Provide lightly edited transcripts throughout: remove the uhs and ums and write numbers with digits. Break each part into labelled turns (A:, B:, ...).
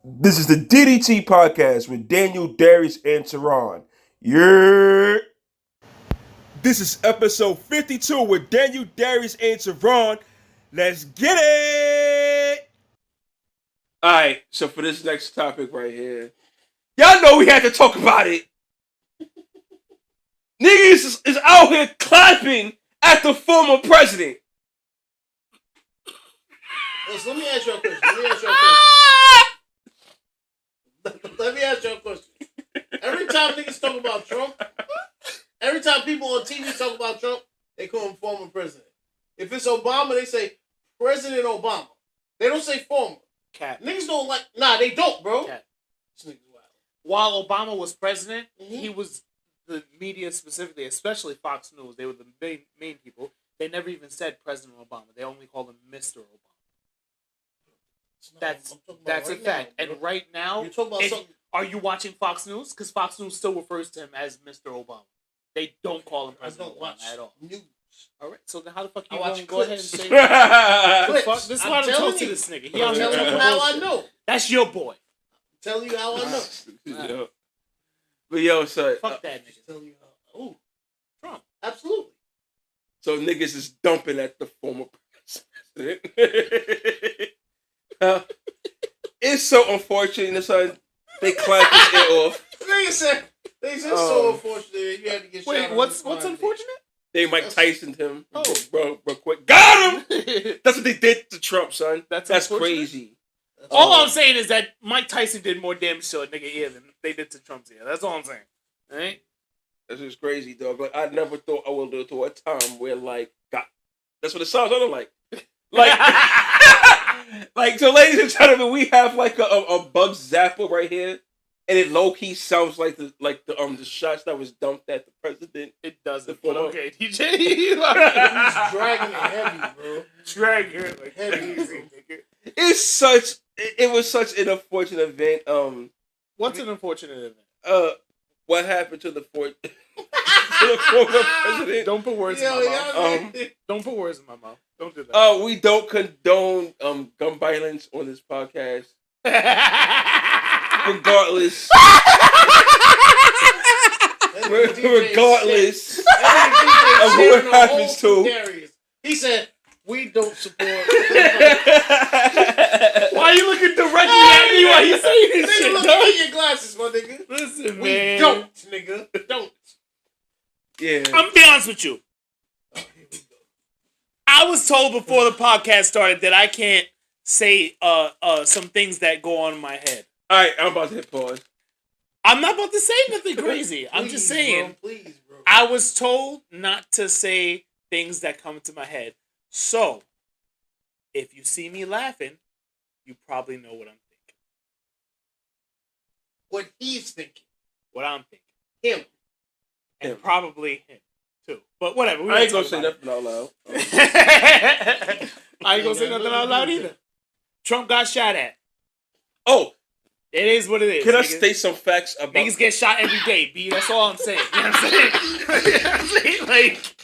A: This is the D.D.T Podcast with Daniel, Darius, and Teron. Yeah. This is episode 52 with Daniel, Darius, and Teron. Let's get it! Alright, so for this next topic right here, y'all know we had to talk about it. Niggas is out here clapping at the former president.
B: Listen, let me ask you a question. Let me ask you a question. Every time niggas talk about Trump, every time people on TV talk about Trump, they call him former president. If it's Obama, they say President Obama. They don't say former.
C: Cat.
B: Niggas don't like. Nah, they don't, bro.
C: Cat.
B: This nigga's wild.
C: While Obama was president,
B: Mm-hmm.
C: he was the media specifically, especially Fox News. They were the main people. They never even said President Obama. They only called him Mr. Obama. That's a fact.
B: Now,
C: and right now,
B: you're talking about something.
C: Are you watching Fox News? Because Fox News still refers to him as Mr. Obama. They don't call him President Obama at all.
B: News.
C: All right, so then how the fuck you
B: I watch
C: going to go ahead and
B: clips.
C: say
B: Clips.
C: This is
B: I'm
C: why I don't
B: telling
C: talk to
B: you.
C: this nigga.
B: I'm telling you how I know.
C: That's your boy.
B: I'm telling you how I know.
A: Yo. But yo, so
C: Fuck that nigga.
B: Telling you how. Ooh,
C: Trump.
B: absolutely.
A: So niggas is dumping at the former president. It's so unfortunate, son. They clap his ear off.
B: They said so unfortunate you had to get shot.
C: Wait, what's unfortunate?
A: They Mike Tyson him.
C: Oh.
A: Bro, quick. Got him! That's what they did to Trump, son. That's
C: unfortunate.
A: crazy.
C: All I'm saying is that Mike Tyson did more damage to a nigga ear than they did to Trump's ear. That's all I'm saying. All right?
A: That's just crazy, dog. Like, I never thought I would live to a time where, like, God, that's what it sounds like. Like, like, so ladies and gentlemen, we have like a bug zapper right here, and it low key sounds like the shots that was dumped at the president.
C: It doesn't.
A: But
C: okay, DJ.
B: He's dragging it heavy, bro.
C: Dragging it like
B: Heavy.
A: It was such an unfortunate event.
C: What's an unfortunate event?
A: What happened to the former president?
C: Don't put words in my mouth. Don't put words in my mouth. Don't do that.
A: We don't condone gun violence on this podcast. Regardless. Regardless of who it happens to.
B: He said, we don't support.
C: Why are you looking directly at me while you saying this
B: Nigga,
C: shit,
B: look
C: dog?
B: at your glasses, my nigga.
C: Listen,
B: We
C: man.
B: don't, nigga. Don't.
A: Yeah.
C: I'm gonna be honest with you. I was told before the podcast started that I can't say some things that go on in my head.
A: Alright, I'm about to hit pause.
C: I'm not about to say nothing crazy. I'm just saying.
B: Bro, please, bro.
C: I was told not to say things that come into my head. So, if you see me laughing, you probably know what I'm thinking.
B: What he's thinking.
C: What I'm thinking.
B: Him.
C: And
A: Him.
C: probably him, too. But whatever.
A: I ain't gonna say nothing out loud.
C: I ain't gonna say nothing out loud either. Trump got shot at.
A: Oh,
C: It is what it is.
A: can I
C: niggas.
A: state some facts about
C: Niggas get shot every day, B. That's all I'm saying. You know what I'm saying? You know what I'm saying? Like,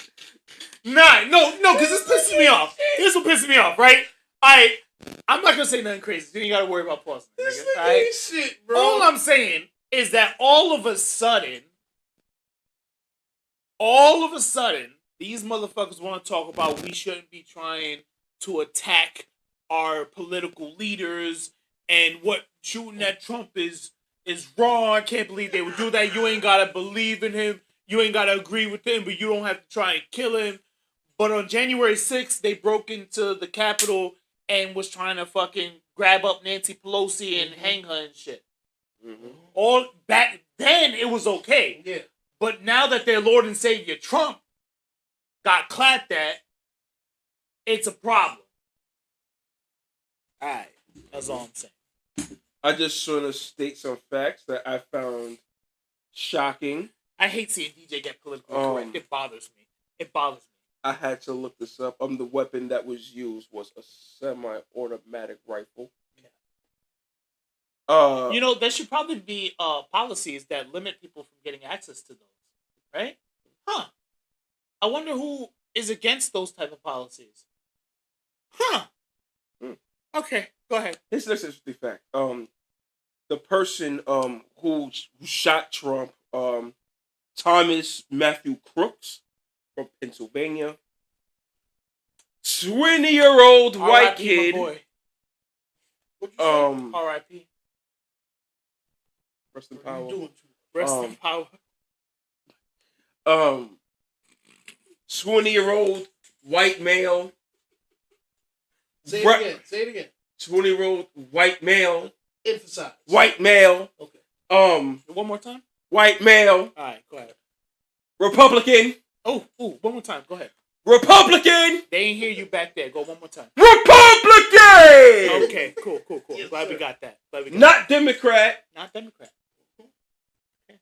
C: no, because this pisses me off. This will piss me off, right? I'm not gonna say nothing crazy. So you gotta worry about pausing,
B: This
C: nigga.
B: nigga
C: All right?
B: ain't shit, bro.
C: All I'm saying is that all of a sudden, these motherfuckers want to talk about we shouldn't be trying to attack our political leaders and what shooting at Trump is wrong. I can't believe they would do that. You ain't gotta believe in him. You ain't gotta agree with him, but you don't have to try and kill him. But on January 6th, they broke into the Capitol and was trying to fucking grab up Nancy Pelosi and hang her and shit.
A: Mm-hmm.
C: All back then, it was okay.
B: Yeah.
C: But now that their Lord and Savior Trump got clapped at, it's a problem. Alright, that's all I'm saying.
A: I just want to state some facts that I found shocking.
C: I hate seeing DJ get politically correct. It bothers me.
A: I had to look this up. The weapon that was used was a semi-automatic rifle.
C: You know, there should probably be policies that limit people from getting access to those, right? Huh. I wonder who is against those type of policies. Huh. Okay, go ahead.
A: Here's the next interesting fact. the person who shot Trump, Thomas Matthew Crooks from Pennsylvania. 20-year-old white kid.
C: R.I.P.
A: Rest in power.
C: Rest in power.
A: 20-year-old white male.
B: Say it again.
A: 20-year-old white male.
B: Emphasize.
A: White male.
B: Okay.
C: One more time.
A: White male.
C: All right, go ahead.
A: Republican.
C: Oh, one more time. Go ahead.
A: Republican.
C: They ain't hear you back there. Go one more time.
A: Republican.
C: Okay, cool.
B: Yes,
C: Glad
B: sir.
C: we got that.
A: Not Democrat.
C: Not Democrat. Okay.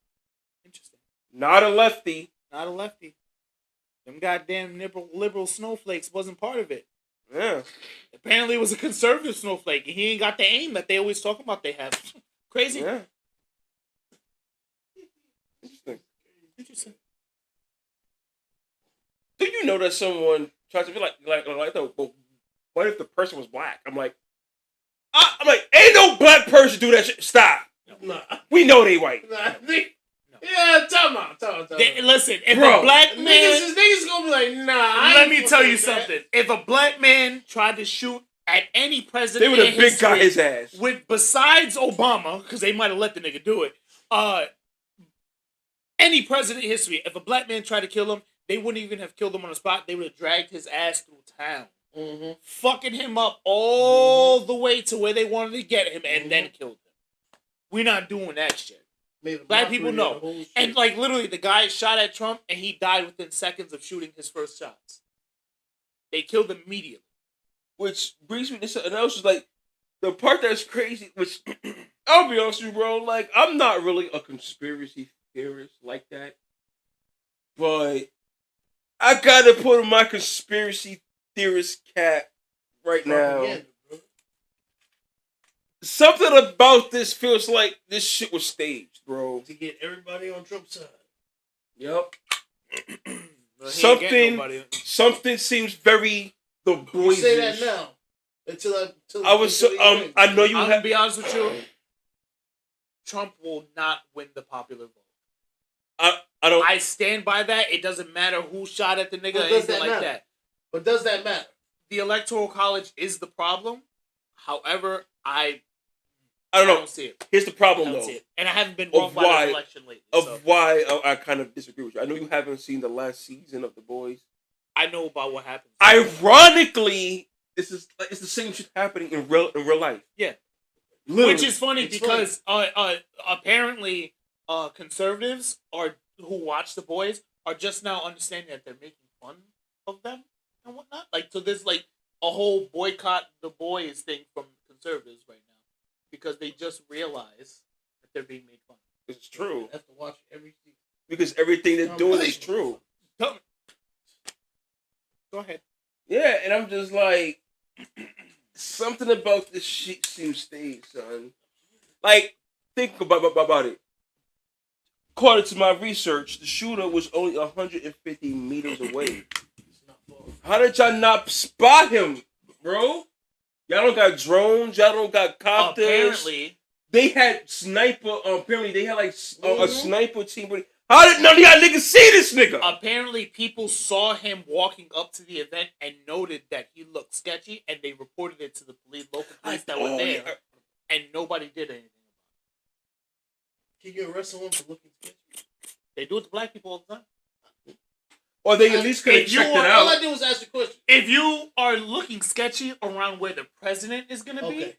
C: Interesting.
A: Not a lefty.
C: Not a lefty. Them goddamn liberal snowflakes wasn't part of it.
A: Yeah.
C: Apparently, it was a conservative snowflake, and he ain't got the aim that they always talk about they have. Crazy.
A: Yeah.
C: Interesting.
A: Do you know that someone tries to be like well, what if the person was black? I'm like, ain't no black person do that shit. Stop.
B: Nah.
A: We know they white.
B: Nah. Yeah, time out.
C: Listen, if
A: Bro,
C: a black man...
B: Niggas gonna be like, nah.
C: Let me tell you something. If a black man tried to shoot at any president,
A: They would have big got his ass.
C: Besides Obama, because they might have let the nigga do it. Any president in history, if a black man tried to kill him, they wouldn't even have killed him on the spot. They would have dragged his ass through town, fucking him up all the way to where they wanted to get him, and then killed him. We're not doing that shit. Black people know. And like literally, the guy shot at Trump, and he died within seconds of shooting his first shots. They killed him immediately.
A: Which brings me to something else. Is like the part that's crazy. Which I'll be honest with you, bro. Like I'm not really a conspiracy theorist like that, but I gotta put on my conspiracy theorist cap right now. Something about this feels like this shit was staged, bro.
B: To get everybody on Trump's side.
A: Yep. Something seems very the boys.
B: You say that now. Until
A: I know you
C: I'm
A: have.
C: gonna be honest with you. Trump will not win the popular vote. I stand by that. It doesn't matter who shot at the nigga or anything like that.
B: But does that matter?
C: The Electoral College is the problem. However, I don't see it.
A: Here's the problem, though.
C: And I haven't been wrong by the election lately.
A: Why I kind of disagree with you. I know you haven't seen the last season of The Boys.
C: I know about what happened.
A: Ironically, it's the same shit happening in real life.
C: Yeah.
A: Literally.
C: Which is funny because apparently conservatives who watch The Boys are just now understanding that they're making fun of them and whatnot. Like, so there's like a whole boycott The Boys thing from conservatives right now because they just realize that they're being made fun of.
A: It's true.
B: You have to watch every season.
A: Because everything they're doing is true.
C: Go ahead.
A: Yeah, and I'm just like, something about this shit seems staged, son. Like, think about it. According to my research, the shooter was only 150 meters away. How did y'all not spot him, bro? Y'all don't got drones. Y'all don't got copters.
C: Apparently,
A: they had sniper. Apparently, they had like a sniper team. How did none of y'all niggas see this nigga?
C: Apparently, people saw him walking up to the event and noted that he looked sketchy, and they reported it to the local police that were there, and nobody did anything about it.
B: Can you arrest someone for looking sketchy?
C: They do it to black people all the time.
A: Or they at least could have checked it out.
B: All I did was ask the question.
C: If you are looking sketchy around where the president is going to be,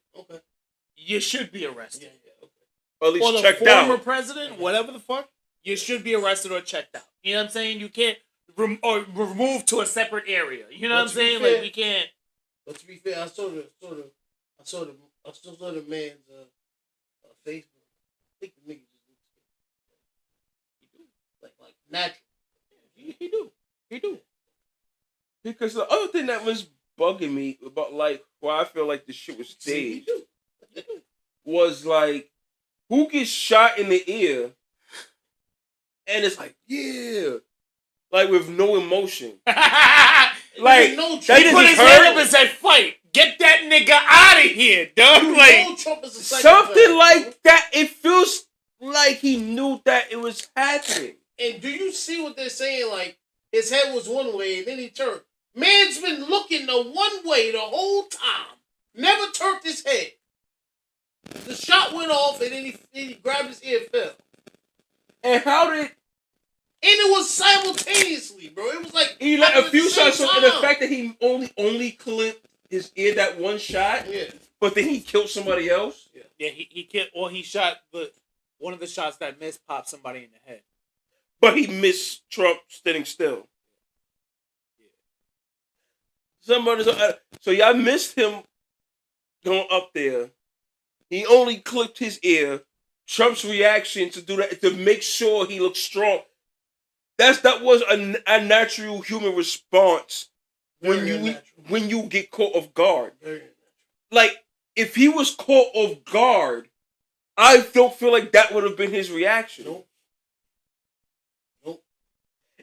C: you should be arrested.
B: Yeah, okay.
A: Or at least
C: or the
A: checked out.
C: former president, whatever the fuck, you should be arrested or checked out. You know what I'm saying? You can't remove to a separate area. You know what I'm saying?
B: Fair,
C: like we can't.
B: But to be fair, I saw the man's Facebook. I think the nigga just looks like natural.
C: He do.
A: Because the other thing that was bugging me about like why I feel like this shit was staged was like who gets shot in the ear and it's like like with no emotion. Like
C: he put his hand up and said fight. Get that nigga out of here, dog.
B: You
C: Like
B: know Trump is a psychopath,
A: something like
B: bro.
A: that. It feels like he knew that it was happening.
B: And do you see what they're saying? Like, his head was one way, and then he turned. Man's been looking the one way the whole time. Never turned his head. The shot went off, and then he grabbed his ear and fell.
A: And how did
B: And it was simultaneously, bro. It was like
A: he let a few shots?
B: So
A: And the fact that he only clipped his ear that one shot,
B: yeah,
A: but then he killed somebody else.
C: yeah, he killed or he shot one of the shots that missed popped somebody in the head.
A: But he missed Trump standing still. Somebody, so y'all missed him going up there. He only clipped his ear. Trump's reaction to do that to make sure he looked strong. That was a natural human response when you get caught off guard. Like if he was caught off guard, I don't feel like that would have been his reaction.
B: Nope.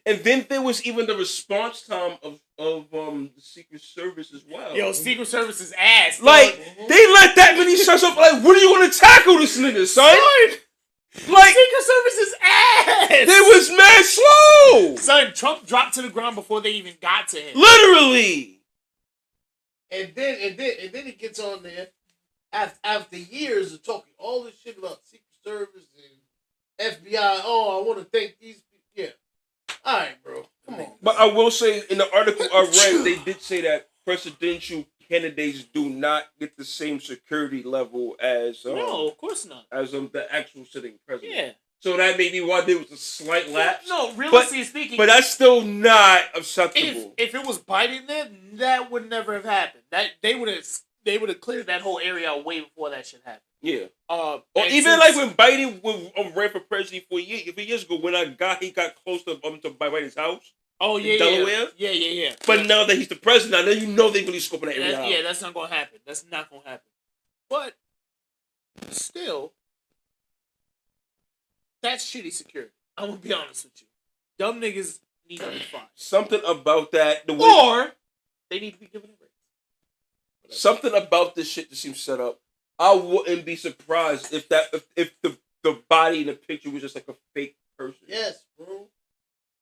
A: And then there was even the response time of the Secret Service as well.
C: Yo, Secret Service is ass.
A: Like they let that many shots up. Like, what do you want to tackle this nigga, son? Like
C: Secret Service is ass.
A: they was mad slow.
C: Son, Trump dropped to the ground before they even got to him.
A: Literally.
B: And then he gets on there after years of talking all this shit about Secret Service and FBI. Oh, I want to thank these people. Yeah. All right, bro. Come on.
A: But I will say, in the article I read, they did say that presidential candidates do not get the same security level as
C: No, of course not.
A: as the actual sitting president.
C: Yeah.
A: So that may be why there was a slight lapse.
C: No, realistically speaking,
A: But that's still not acceptable.
C: if it was Biden there, that would never have happened. That they would have cleared that whole area out way before that shit happened.
A: Yeah.
C: Or
A: even like when Biden ran for president 4 years ago, when he got close to Biden's house.
C: Oh yeah,
A: in Delaware.
C: Yeah.
A: But now that he's the president, now you know they're really scoping that area out.
C: Yeah, that's not gonna happen. That's not gonna happen. But still, that's shitty security. I'm gonna be honest with you. Dumb niggas need to be fired.
A: Something about that,
C: Or they need to be given a break.
A: Something about this shit that seems set up. I wouldn't be surprised if the body in the picture was just like a fake person.
B: Yes, bro.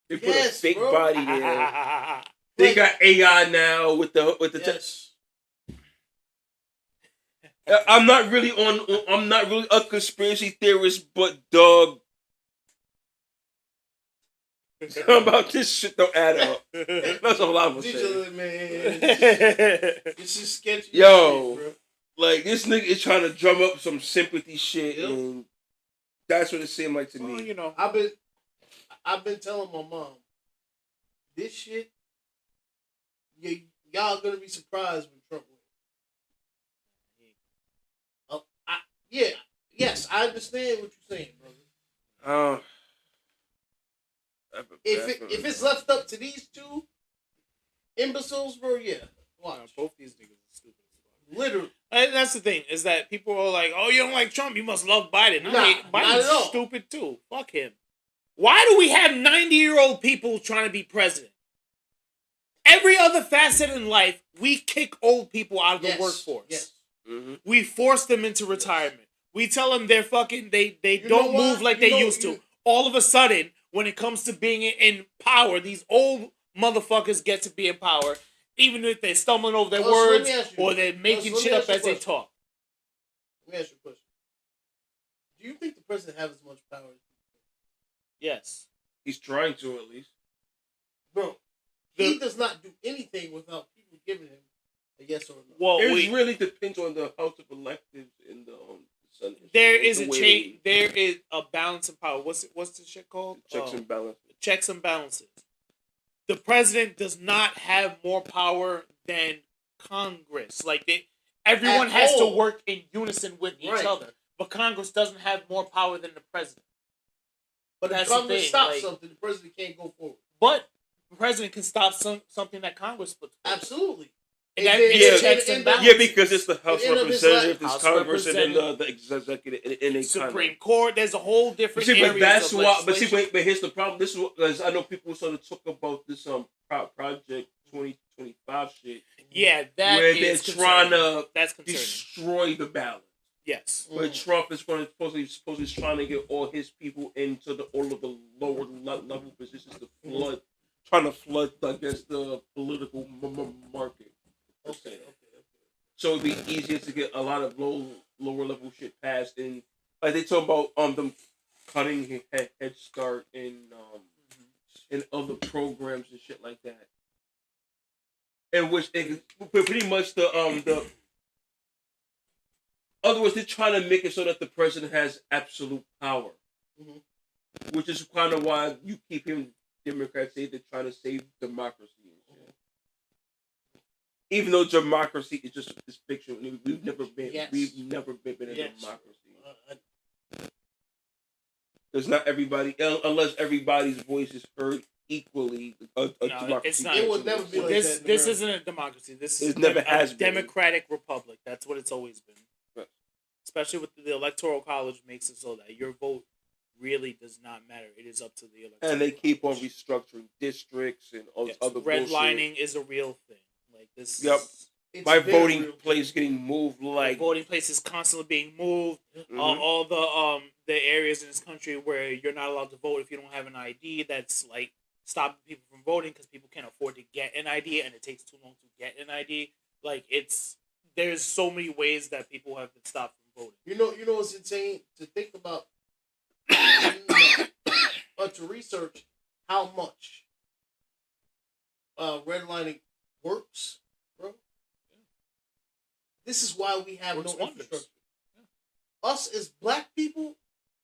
A: They put a fake
B: bro.
A: body there. They got AI now with the
B: yes.
A: I'm not really a conspiracy theorist, but dog, about this shit don't add up. That's all I'm gonna say.
B: Man, this is sketchy.
A: Yo,
B: shit, bro.
A: Like this nigga is trying to drum up some sympathy shit,
B: Yep.
A: and that's what it seemed like to
C: Well,
A: me.
C: you know,
B: I've been telling my mom, this shit, y'all gonna be surprised when Trump wins. Yes, I understand what you're saying, brother. If it's left up to these two imbeciles, bro, yeah, watch.
C: both these niggas are stupid.
B: Literally.
C: And that's the thing, is that people are like, oh, you don't like Trump, you must love Biden.
B: Nah,
C: Biden's
B: not at all.
C: stupid too. Fuck him. Why do we have 90-year-old people trying to be president? Every other facet in life, we kick old people out of the workforce.
B: Yes.
A: Mm-hmm.
C: We force them into retirement. We tell them they're fucking, they don't move like they used to. All of a sudden, when it comes to being in power, these old motherfuckers get to be in power, even if they're stumbling over their words or they're making shit up as they talk.
B: Let me ask you a question. Do you think the president has as much power as
C: Yes.
A: He's trying to, at least.
B: bro? He does not do anything without people giving him a yes or a no.
C: Well,
A: It really depends on the House of Electives and the Senate.
C: there is a
A: way
C: change. There is a balance of power. What's the shit called?
A: Checks and balances.
C: Checks and balances. The president does not have more power than Congress. Like everyone
B: At
C: has to
B: all.
C: work in unison with each
B: Right.
C: other. But Congress doesn't have more power than the president.
B: But if
C: That's the
B: Congress
C: thing,
B: stops
C: like-
B: something, the president can't go forward.
C: But the president can stop something that Congress puts forward.
B: Absolutely.
C: And that
B: And
C: means
A: yeah,
C: checks and
B: and-
C: balances.
A: Yeah, because it's the House
B: At the end
A: of
B: of his
A: Representatives,
C: life,
A: it's
C: House
A: Congress, and then the executive, and they
C: Supreme Court. There's a whole different
A: See,
C: areas
A: but that's
C: of
A: why. But
C: legislation.
A: see, but here's the problem. This is what, because I know people sort of talk about this project 20 25 shit.
C: Yeah, that
A: where
C: is
A: they're trying to
C: that's concerning.
A: destroy the balance.
C: Yes.
A: Where Trump is going to supposedly trying to get all his people into all of the lower level positions to flood, trying to flood, I guess, the political market.
B: Okay.
A: So it'd be easier to get a lot of lower level shit passed, and like they talk about them cutting Head Start and other programs and shit like that. In which pretty much the other words, they're trying to make it so that the president has absolute power, which is kind of why you keep hearing Democrats say they're trying to save democracy and shit. Even though democracy is just this fiction, we've never been in a democracy. Because not everybody, unless everybody's voice is heard equally, a democracy.
C: It's not.
B: It would never be like
C: this.
B: that.
C: This isn't a democracy. This is
A: never has
C: a
A: been.
C: democratic republic. That's what it's always been.
A: Right.
C: Especially with the electoral college makes it so that your vote really does not matter. It is up to the electoral.
A: And they keep on restructuring districts and all this other
C: redlining is a real thing. Like this.
A: Yep. My voting place getting moved. Like
C: voting place is constantly being moved. All the areas in this country where you're not allowed to vote if you don't have an ID. That's like stopping people from voting because people can't afford to get an ID and it takes too long to get an ID. Like there's so many ways that people have been stopped from voting.
B: You know what's insane to think about to research how much redlining works, bro. This is why we have no infrastructure. Yeah. Us as black people,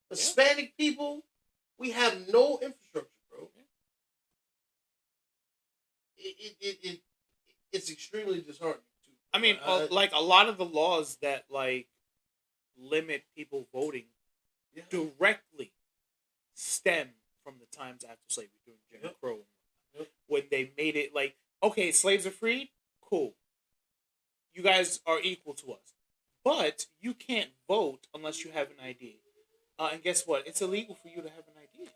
B: Hispanic people, we have no infrastructure, bro. Yeah. It's extremely disheartening too.
C: I mean, like a lot of the laws that like limit people voting directly stem from the times after slavery during Jim Crow. When they made it like, okay, slaves are freed, cool. You guys are equal to us. But you can't vote unless you have an ID. And guess what? It's illegal for you to have an ID.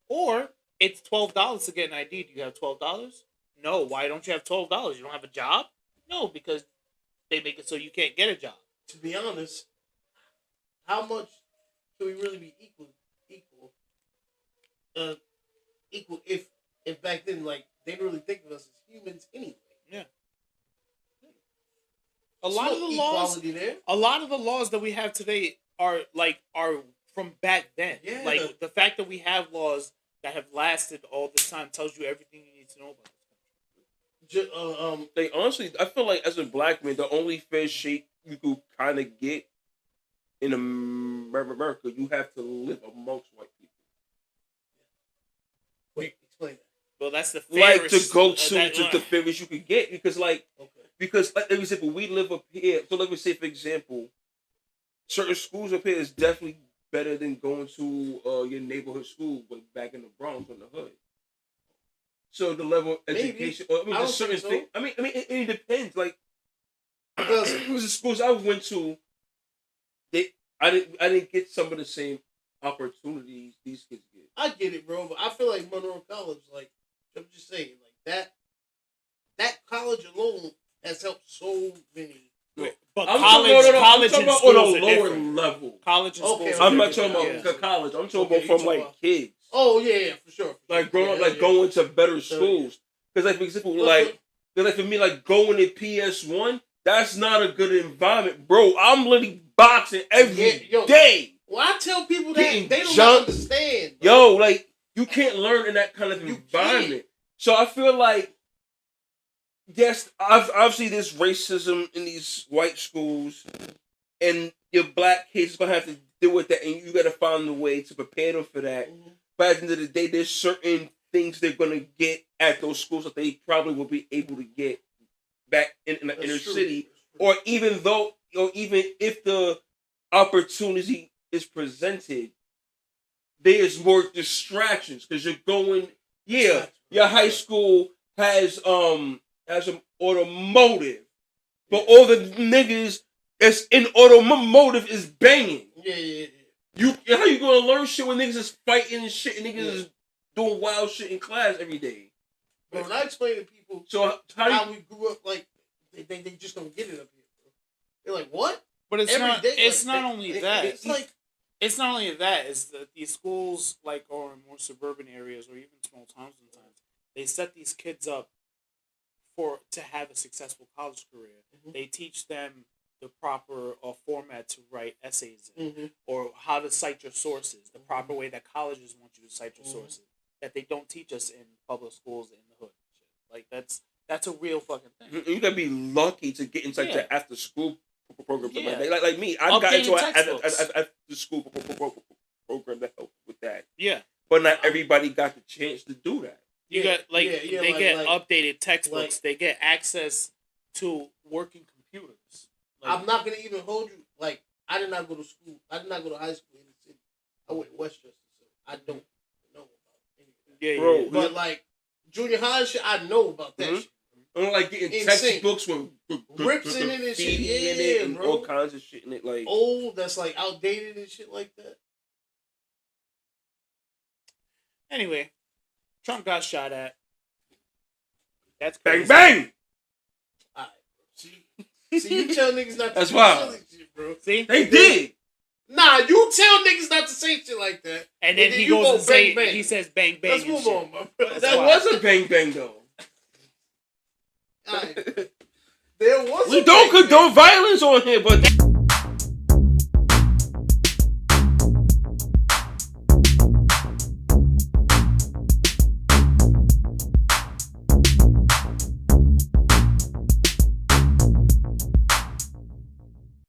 C: Or it's $12 to get an ID. Do you have $12? No. Why don't you have $12? You don't have a job? No, because they make it so you can't get a job.
B: To be honest, how much can we really be equal if back then, like, they didn't really think of us as humans anyway.
C: Yeah. A lot of the laws that we have today are from back then. Yeah. Like the fact that we have laws that have lasted all this time tells you everything you need to know about it.
A: They honestly, I feel like as a black man, the only fair shake you could kind of get in America, you have to live amongst white people.
B: Wait, explain that.
C: Well, that's the fairest.
A: Like to go to the fairest you could get because like. Okay. Because, like we said, we live up here. So, let me say, for example, certain schools up here is definitely better than going to your neighborhood school, but back in the Bronx or the hood. So, the level of education, there's certain things. I mean, it depends. Like, because it was the schools I went to, I didn't get some of the same opportunities these kids get.
B: I get it, bro, but I feel like Monroe College, like I'm just saying, like that college alone has helped so many.
C: But college and schools
A: on a lower level.
C: College and schools.
A: I'm not talking about college. I'm talking about from like kids.
B: Oh yeah, for sure.
A: Like growing up, like going to better schools. Because like for example, like for me, like going to PS1, that's not a good environment, bro. I'm literally boxing every day.
B: Well, I tell people that they don't understand. Bro.
A: Yo, like you can't learn in that kind of environment. So I feel like. Yes, obviously there's racism in these white schools, and your black kids are going to have to deal with that, and you got to find a way to prepare them for that. Mm-hmm. But at the end of the day, there's certain things they're going to get at those schools that they probably will be able to get back in the inner city. Or even if the opportunity is presented, there's more distractions because you're going, your high school has an automotive, but all the niggas that's in automotive is banging.
B: Yeah.
A: How you gonna learn shit when niggas is fighting and shit and niggas is doing wild shit in class every day?
B: Bro, when I explain to people how we grew up, like, they just don't get it up here, bro. They're like, what?
C: But it's
B: Every
C: not.
B: day,
C: It's
B: like,
C: not only that.
B: It's like.
C: It's not only that. It's that these schools, like, or in more suburban areas, or even small towns, sometimes they set these kids up to have a successful college career. Mm-hmm. They teach them the proper format to write essays in, mm-hmm. or how to cite your sources, the proper way that colleges want you to cite your sources, that they don't teach us in public schools in the hood. Like, that's a real fucking thing.
A: You gotta be lucky to get into the after school program.
C: Yeah.
A: Like me, I got into an after school program that helped with that.
C: Yeah.
A: But not everybody got the chance to do that.
C: You got they get updated textbooks. They get access to working computers. Like,
B: I'm not gonna even hold you. Like, I did not go to school. I did not go to high school in the city. I went to Westchester, so I don't know about anything.
C: Yeah,
A: bro.
B: But like junior high shit, I know about that shit.
A: I'm like getting textbooks with
B: rips in it and shit,
A: and
B: bro.
A: all kinds of shit in it, like
B: old that's like outdated and shit like that.
C: Anyway, Trump got shot at. That's
A: bang
C: crazy.
A: bang.
B: All right, see, you tell niggas not to
A: that's
B: do
A: wild.
B: shit, bro.
C: See,
A: they did.
B: Nah, you tell niggas not to say shit like that,
C: and then he goes and
B: bang, bang.
C: He says bang bang.
B: Let's move on, bro.
A: That wasn't bang bang though.
B: Right. There was.
A: We don't condone violence on here, but.